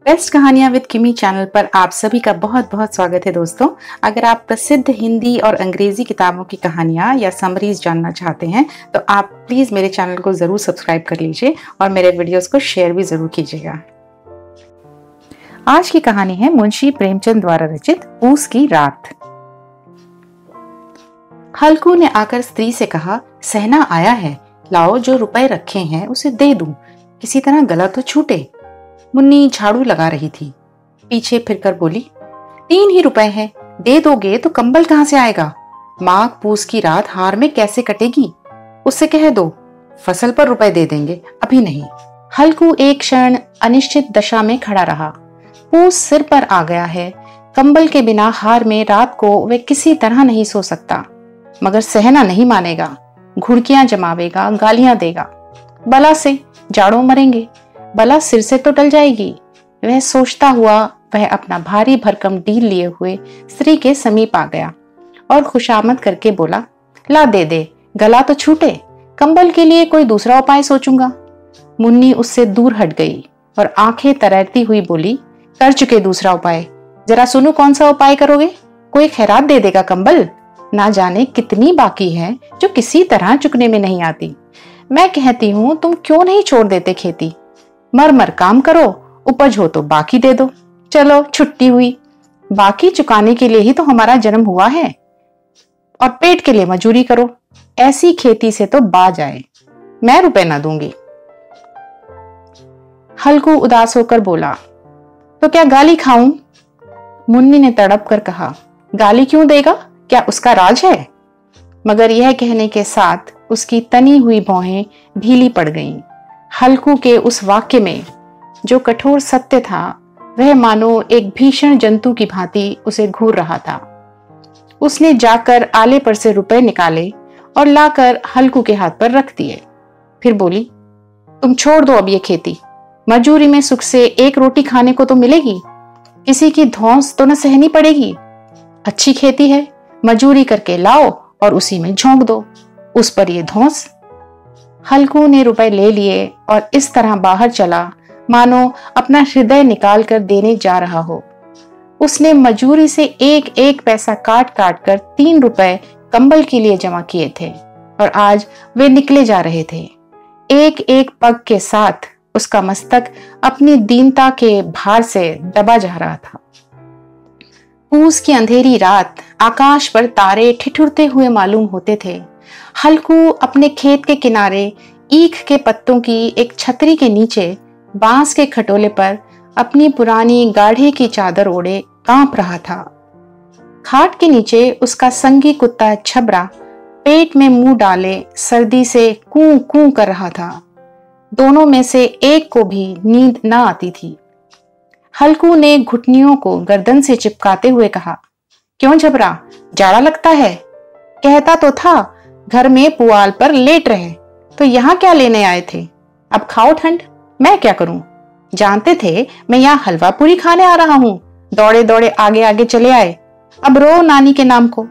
Best कहानियां with किमी channel पर आप सभी का बहुत बहुत स्वागत है दोस्तों। अगर आप प्रसिद्ध हिंदी और अंग्रेजी किताबों की कहानियां या समरीज जानना चाहते हैं तो आप प्लीज मेरे चैनल को जरूर सब्सक्राइब कर लीजिए और मेरे वीडियोस को शेयर भी जरूर कीजिएगा। आज की कहानी है मुंशी प्रेमचंद द्वारा रचित पूस की रात। हल्कू ने आकर स्त्री से कहा, सहना आया है, लाओ जो रुपए रखे हैं उसे दे दूं, किसी तरह गला तो छूटे। मुन्नी झाड़ू लगा रही थी, पीछे फिरकर बोली, 3 ही रुपए हैं, दे दोगे तो कंबल कहां से आएगा? माघ पूस की रात हार में कैसे कटेगी? उससे कह दो, फसल पर रुपए दे देंगे, अभी नहीं। हल्कू एक क्षण अनिश्चित दशा में खड़ा रहा। पूस सिर पर आ गया है, कंबल के बिना हार में रात को वह किसी तरह नहीं सो सकता, मगर सहना नहीं मानेगा, घुड़कियां जमावेगा, गालियां देगा। बला से जाड़ों मरेंगे, बला सिर से तो टल जाएगी। वह सोचता हुआ वह अपना भारी भरकम डील लिए हुए स्त्री के समीप आ गया और खुशामद करके बोला, ला दे दे, गला तो छूटे, कंबल के लिए कोई दूसरा उपाय सोचूंगा। मुन्नी उससे दूर हट गई और आंखें तैरती हुई बोली, कर चुके दूसरा उपाय, जरा सुनो कौन सा उपाय करोगे? कोई खैरात दे देगा कंबल? ना जाने कितनी बाकी है जो किसी तरह चुकने में नहीं आती। मैं कहती हूँ तुम क्यों नहीं छोड़ देते खेती? मर मर काम करो, उपज हो तो बाकी दे दो। चलो छुट्टी हुई, बाकी चुकाने के लिए ही तो हमारा जन्म हुआ है, और पेट के लिए मजूरी करो। ऐसी खेती से तो बाज आए, मैं रुपए ना दूंगी। हल्कू उदास होकर बोला, तो क्या गाली खाऊं? मुन्नी ने तड़प कर कहा, गाली क्यों देगा, क्या उसका राज है? मगर यह कहने के साथ उसकी तनी हुई भौहें ढीली पड़ गईं। हल्कू के उस वाक्य में जो कठोर सत्य था वह मानो एक भीषण जंतु की भांति उसे घूर रहा था। उसने जाकर आले पर से रुपए निकाले और लाकर हल्कू के हाथ पर रख दिए। फिर बोली, तुम छोड़ दो अब ये खेती, मजूरी में सुख से एक रोटी खाने को तो मिलेगी, किसी की धौंस तो न सहनी पड़ेगी। अच्छी खेती है, मजूरी करके लाओ और उसी में झोंक दो, उस पर ये धौंस। हल्कू ने रुपए ले लिए और इस तरह बाहर चला मानो अपना हृदय निकाल कर देने जा रहा हो। उसने मजूरी से एक एक पैसा काट काट कर 3 रुपए कंबल के लिए जमा किए थे और आज वे निकले जा रहे थे। एक एक पग के साथ उसका मस्तक अपनी दीनता के भार से दबा जा रहा था। पूस की अंधेरी रात, आकाश पर तारे ठिठुरते हुए मालूम होते थे। हल्कू अपने खेत के किनारे ईख के पत्तों की एक छतरी के नीचे बांस के खटोले पर अपनी पुरानी गाढ़े की चादर ओढ़े कांप रहा था। खाट के नीचे उसका संगी कुत्ता छबरा पेट में मुंह डाले सर्दी से कूं कूं कर रहा था। दोनों में से एक को भी नींद न आती थी। हल्कू ने घुटनियों को गर्दन से चिपकाते हुए कहा, क्यों छबरा, जाड़ा लगता है? कहता तो था घर में पुआल पर लेट रहे, तो यहाँ क्या लेने आए थे? अब खाओ ठंड, मैं क्या करूं? जानते थे मैं यहाँ हलवा पूरी खाने आ रहा हूं, दौड़े दौड़े आगे आगे चले आए, अब रो नानी के नाम को।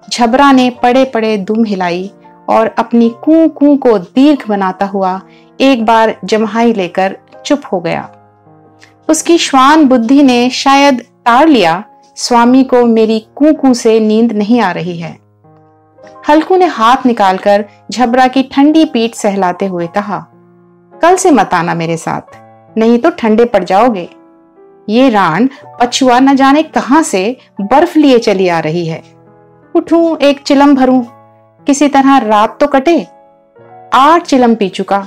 झबरा ने पड़े पड़े दुम हिलाई और अपनी कूं कूं को दीर्घ बनाता हुआ एक बार जम्हाई लेकर चुप हो गया। उसकी श्वान बुद्धि ने शायद ताड़ लिया, स्वामी को मेरी कूं कूं से नींद नहीं आ रही है। हल्कू ने हाथ निकालकर झबरा की ठंडी पीठ सहलाते हुए कहा, कल से मत आना मेरे साथ, नहीं तो ठंडे पड़ जाओगे। ये रान पछुआ न जाने कहां से बर्फ लिए चली आ रही है। उठूं एक चिलम भरूं, किसी तरह रात तो कटे। 8 चिलम पी चुका,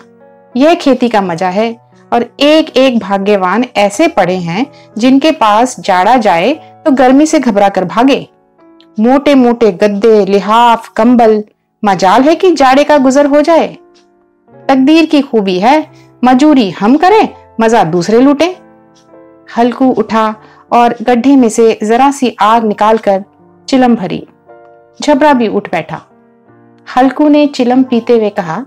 यह खेती का मजा है। और एक एक भाग्यवान ऐसे पड़े हैं जिनके पास जाड़ा जाए तो गर्मी से घबरा कर भागे। मोटे मोटे गद्दे, लिहाफ, कंबल, मजाल है कि जाड़े का गुजर हो जाए। तकदीर की खूबी है, मजूरी हम करें, मजा दूसरे लूटें। हल्कू उठा और गड्ढे में से जरा सी आग निकालकर चिलम भरी। झबरा भी उठ बैठा। हल्कू ने चिलम पीते हुए कहा,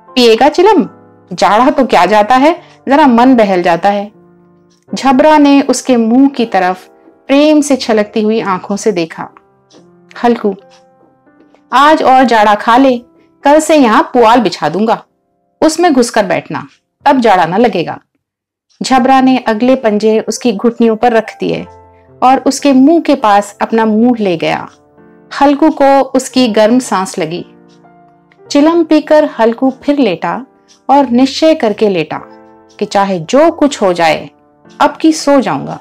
पिएगा चिलम? जाड़ा तो क्या जाता है, जरा मन बहल जाता है। झबरा ने उसके मुंह की तरफ प्रेम से छलकती हुई आंखों से देखा। हल्कू, आज और जाड़ा खा ले, कल से यहां पुआल बिछा दूंगा, उसमें घुसकर बैठना, तब जाड़ा न लगेगा। झबरा ने अगले पंजे उसकी घुटनियों पर रख दिए और उसके मुंह के पास अपना मुंह ले गया। हल्कू को उसकी गर्म सांस लगी। चिलम पीकर हल्कू फिर लेटा और निश्चय करके लेटा कि चाहे जो कुछ हो जाए अब की सो जाऊंगा।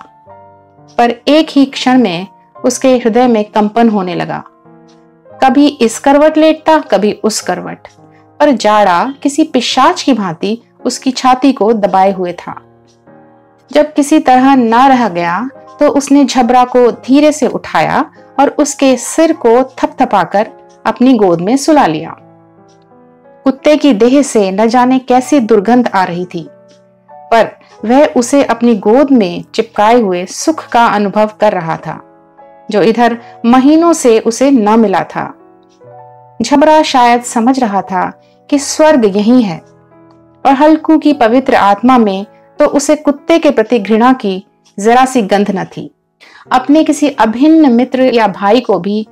पर एक ही क्षण में उसके हृदय में कंपन होने लगा। कभी इस करवट लेटता, कभी उस करवट, पर जाड़ा किसी पिशाच की भांति उसकी छाती को दबाए हुए था। जब किसी तरह ना रह गया तो उसने झबरा को धीरे से उठाया और उसके सिर को थपथपाकर अपनी गोद में सुला लिया। कुत्ते की देह से न जाने कैसी दुर्गंध आ रही थी, पर वह उसे अपनी गोद में चिपकाए हुए सुख का अनुभव कर रहा था, जो इधर महीनों से उसे न मिला था। झबरा शायद समझ रहा था कि स्वर्ग यही है, और हल्कू की पवित्र आत्मा में तो उसे कुत्ते के प्रति घृणा की जरा सी गंध न थी। अपने किसी अभिन्न मित्र या भाई को भी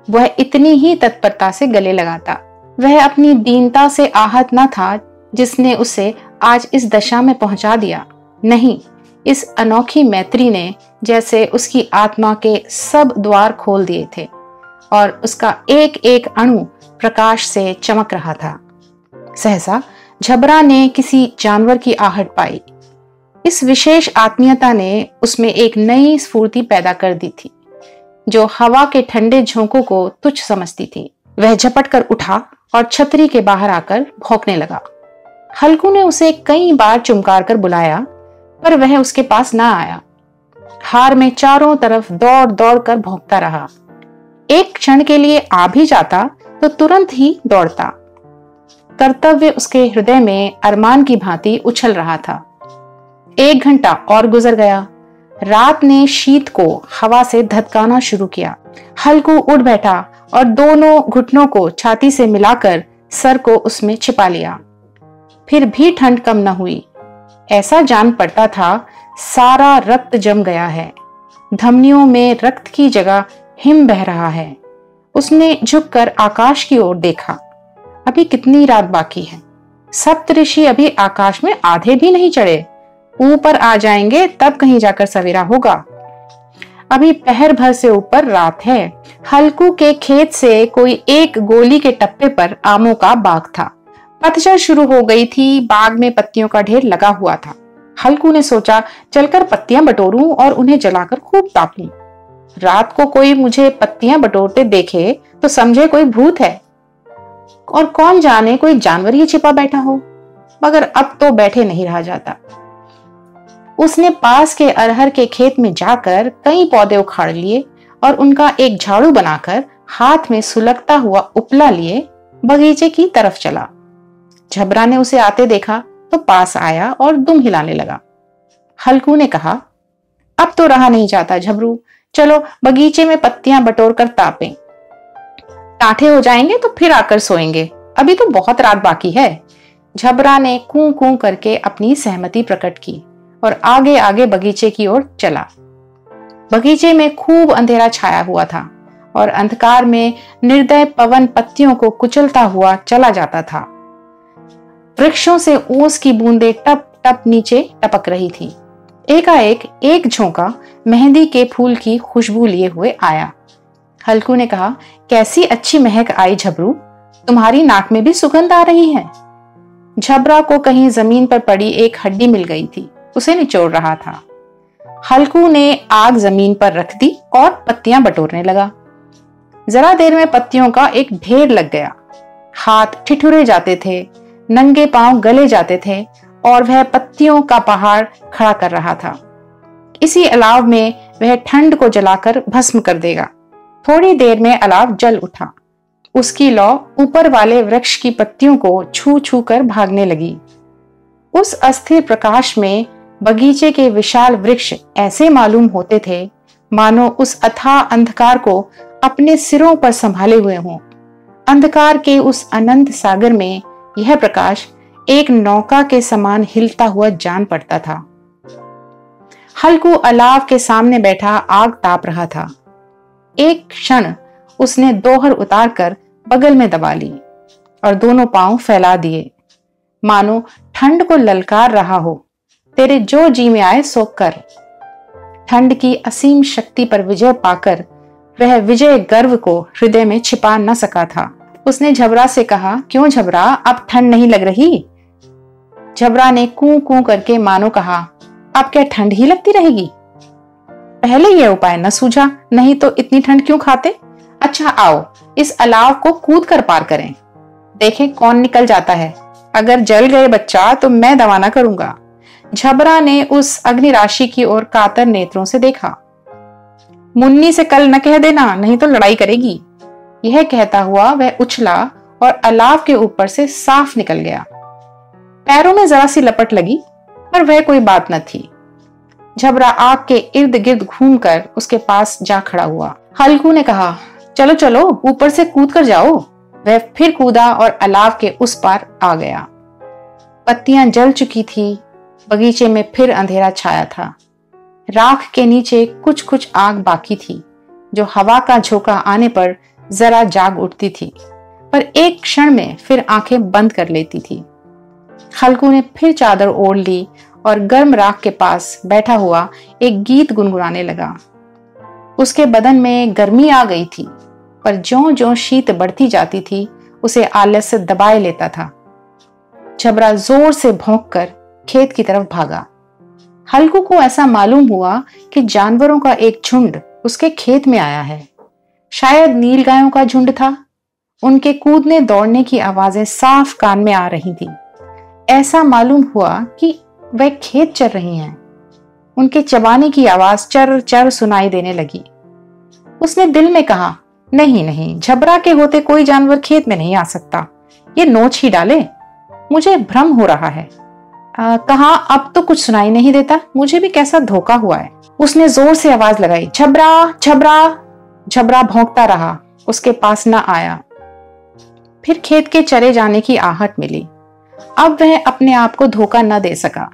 वह इतनी ही तत्परता से गले लगाता। वह अपनी दीनता से आहत न था जिसने उसे आज इस दशा में पहुंचा दिया। नहीं, इस अनोखी मैत्री ने जैसे उसकी आत्मा के सब द्वार खोल दिए थे और उसका एक एक अणु प्रकाश से चमक रहा था। सहसा झबरा ने किसी जानवर की आहट पाई। इस विशेष आत्मीयता ने उसमें एक नई स्फूर्ति पैदा कर दी थी, जो हवा के ठंडे झोंकों को तुच्छ समझती थी। वह झपट कर उठा और छतरी के बाहर आकर भौंकने लगा। हल्कू ने उसे कई बार चुमकार कर बुलाया, पर वह उसके पास ना आया। हार में चारों तरफ दौड़ दौड़ कर भौंकता रहा। एक क्षण के लिए आ भी जाता तो तुरंत ही दौड़ता। कर्तव्य उसके हृदय में अरमान की भांति उछल रहा था। 1 घंटा और गुजर गया। रात ने शीत को हवा से धधकाना शुरू किया। हल्कू उठ बैठा और दोनों घुटनों को छाती से मिलाकर सर को उसमें छिपा लिया। फिर भी ठंड कम न हुई। ऐसा जान पड़ता था सारा रक्त जम गया है। धमनियों में रक्त की जगह हिम बह रहा है। उसने झुककर आकाश की ओर देखा। अभी कितनी रात बाकी है। सप्तऋषि अभी आकाश में आधे भी नहीं चढ़े। ऊपर आ जाएंगे तब कहीं जाकर सवेरा होगा। अभी पहर भर से ऊपर रात है। हल्कू के खेत से कोई एक गोली के टप्पे पर आमों का बाग था। पतझड़ शुरू हो गई थी। बाग में पत्तियों का ढेर लगा हुआ था। हल्कू ने सोचा, चलकर पत्तियां बटोरूं और उन्हें जलाकर खूब तापूं। रात को कोई मुझे पत्तियां बटोरते देखे तो समझे कोई भूत है, और कौन जाने कोई जानवर ही छिपा बैठा हो। मगर अब तो बैठे नहीं रहा जाता। उसने पास के अरहर के खेत में जाकर कई पौधे उखाड़ लिए और उनका एक झाड़ू बनाकर हाथ में सुलगता हुआ उपला लिए बगीचे की तरफ चला। झबरा ने उसे आते देखा तो पास आया और दुम हिलाने लगा। हल्कू ने कहा, अब तो रहा नहीं जाता झबरू, चलो बगीचे में पत्तियां बटोर कर तापें। टाठे हो जाएंगे तो फिर आकर सोएंगे। अभी तो बहुत रात बाकी है। झबरा ने कूं कूं करके अपनी सहमति प्रकट की और आगे आगे बगीचे की ओर चला। बगीचे में खूब अंधेरा छाया हुआ था और अंधकार में निर्दय पवन पत्तियों को कुचलता हुआ चला जाता था। वृक्षों से ओस की बूंदें टप टप नीचे टपक रही थी। एकाएक एक झोंका मेहंदी के फूल की खुशबू लिए हुए आया। हल्कू ने कहा, कैसी अच्छी महक आई झबरू, तुम्हारी नाक में भी सुगंध आ रही है। झबरा को कहीं जमीन पर पड़ी एक हड्डी मिल गई थी, उसे निचोड़ रहा था। हल्कू ने आग जमीन पर रख दी और पत्तियां बटोरने लगा। जरा देर में पत्तियों का एक ढेर लग गया। हाथ ठिठुरे जाते थे, नंगे पांव गले जाते थे और वह पत्तियों का पहाड़ खड़ा कर रहा था। इसी अलाव में वह ठंड को जलाकर भस्म कर देगा। थोड़ी देर में अलाव जल उठा। उसकी लौ ऊपर वाले वृक्ष की पत्तियों को छू छू कर भागने लगी। उस अस्थिर प्रकाश में बगीचे के विशाल वृक्ष ऐसे मालूम होते थे मानो उस अथाह अंधकार को अपने सिरों पर संभाले हुए हों। अंधकार के उस अनंत सागर में यह प्रकाश एक नौका के समान हिलता हुआ जान पड़ता था। हल्कू अलाव के सामने बैठा आग ताप रहा था। एक क्षण उसने दोहर उतारकर बगल में दबा ली और दोनों पांव फैला दिए, मानो ठंड को ललकार रहा हो। तेरे जो जी में आए सो कर। ठंड की असीम शक्ति पर विजय पाकर वह विजय गर्व को हृदय में छिपा न सका था। उसने झबरा से कहा, क्यों झबरा, अब ठंड नहीं लग रही? झबरा ने कूं कूं करके मानो कहा, अब क्या ठंड ही लगती रहेगी? पहले यह उपाय न सूझा, नहीं तो इतनी ठंड क्यों खाते? अच्छा आओ, इस अलाव को कूद कर पार करें, देखें कौन निकल जाता है। अगर जल गए बच्चा तो मैं दवाना करूंगा। झबरा ने उस अग्नि राशि की ओर कातर नेत्रों से देखा। मुन्नी से कल न कह देना, नहीं तो लड़ाई करेगी। यह कहता हुआ वह उछला और अलाव के ऊपर से साफ निकल गया। पैरों में जरा सी लपट लगी, पर वह कोई बात न थी। झबरा आग के इर्द गिर्द घूमकर उसके पास जा खड़ा हुआ। हल्कू ने कहा, चलो चलो ऊपर से कूद कर जाओ। वह फिर कूदा और अलाव के उस पार आ गया। पत्तियां जल चुकी थी, बगीचे में फिर अंधेरा छाया था। राख के नीचे कुछ कुछ आग बाकी थी, जो हवा का झोंका आने पर जरा जाग उठती थी, पर एक क्षण में फिर आंखें बंद कर लेती थी। हल्कू ने फिर चादर ओढ़ ली और गर्म राख के पास बैठा हुआ एक गीत गुनगुनाने लगा। उसके बदन में गर्मी आ गई थी, पर ज्यों-ज्यों शीत बढ़ती जाती थी उसे आलस्य दबाए लेता था। झबरा जोर से भौंककर खेत की तरफ भागा। हल्कू को ऐसा मालूम हुआ कि जानवरों का एक झुंड उसके खेत में आया है। शायद नीलगायों का झुंड था। उनके कूदने दौड़ने की आवाजें साफ कान में आ रही थी। ऐसा मालूम हुआ कि वह खेत चर रही हैं। उनके चबाने की आवाज चर चर सुनाई देने लगी। उसने दिल में कहा, नहीं नहीं, झबरा के होते कोई जानवर खेत में नहीं आ सकता। ये नोच ही डाले, मुझे भ्रम हो रहा है। कहाँ, अब तो कुछ सुनाई नहीं देता। मुझे भी कैसा धोखा हुआ है। उसने जोर से आवाज लगाई, झबरा झबरा। झबरा भौंकता रहा, उसके पास न आया। फिर खेत के चरे जाने की आहट मिली। अब वह अपने आप को धोखा न दे सका।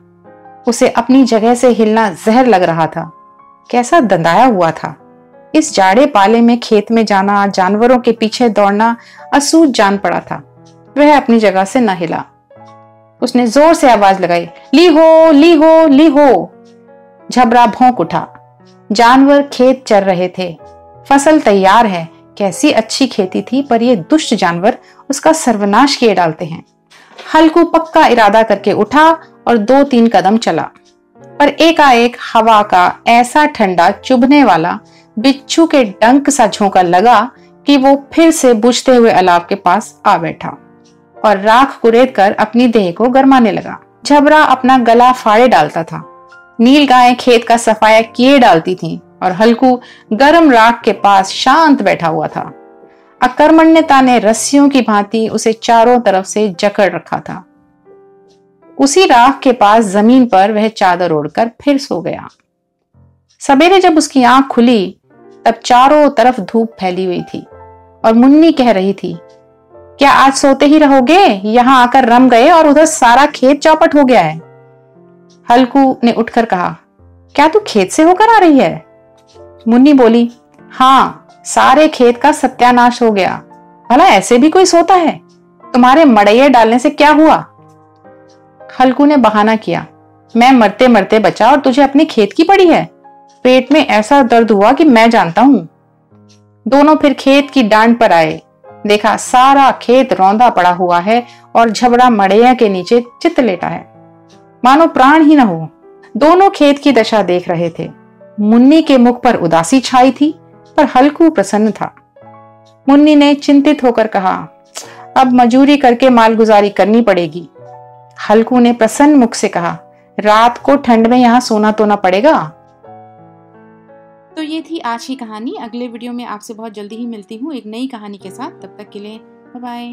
उसे अपनी जगह से हिलना जहर लग रहा था। कैसा दंदाया हुआ था। इस जाड़े पाले में खेत में जाना, जानवरों के पीछे दौड़ना असूझ जान पड़ा था। वह अपनी जगह से न हिला। उसने जोर से आवाज लगाई, ली हो ली हो ली हो। झबरा भौंक उठा। जानवर खेत चर रहे थे। फसल तैयार है। कैसी अच्छी खेती थी, पर ये दुष्ट जानवर उसका सर्वनाश किए डालते हैं। हल्कू पक्का इरादा करके उठा और 2-3 कदम चला, पर एकाएक हवा का ऐसा ठंडा चुभने वाला बिच्छू के डंक सा झोंका लगा कि वो फिर से बुझते हुए अलाव के पास आ बैठा और राख कुरेद कर अपनी देह को गरमाने लगा। झबरा अपना गला फाड़े डालता था। नील गायें खेत का सफाया किए डालती थीं और हल्कू गर्म राख के पास शांत बैठा हुआ था। अकर्मण्यता ने रस्सियों की भांति उसे चारों तरफ से जकड़ रखा था। उसी राख के पास जमीन पर वह चादर ओढ़कर फिर सो गया। सवेरे जब उसकी आंख खुली तब चारों तरफ धूप फैली हुई थी और मुन्नी कह रही थी, क्या आज सोते ही रहोगे? यहां आकर रम गए और उधर सारा खेत चौपट हो गया है। हल्कू ने उठकर कहा, क्या तू खेत से होकर आ रही है? मुन्नी बोली, हाँ, सारे खेत का सत्यानाश हो गया। भला ऐसे भी कोई सोता है? तुम्हारे मड़ैये डालने से क्या हुआ? हल्कू ने बहाना किया, मैं मरते मरते बचा और तुझे अपने खेत की पड़ी है। पेट में ऐसा दर्द हुआ कि मैं जानता हूं। दोनों फिर खेत की डांड पर आए। देखा सारा खेत रौंदा पड़ा हुआ है और झबरा मड़ैया के नीचे चित लेटा है, मानो प्राण ही न हो। दोनों खेत की दशा देख रहे थे। मुन्नी के मुख पर उदासी छाई थी, पर हल्कू प्रसन्न था। मुन्नी ने चिंतित होकर कहा, अब मजूरी करके मालगुजारी करनी पड़ेगी। हल्कू ने प्रसन्न मुख से कहा, रात को ठंड में यहां सोना तो ना पड़ेगा। तो ये थी आज की कहानी। अगले वीडियो में आपसे बहुत जल्दी ही मिलती हूँ एक नई कहानी के साथ। तब तक के लिए बाय बाय।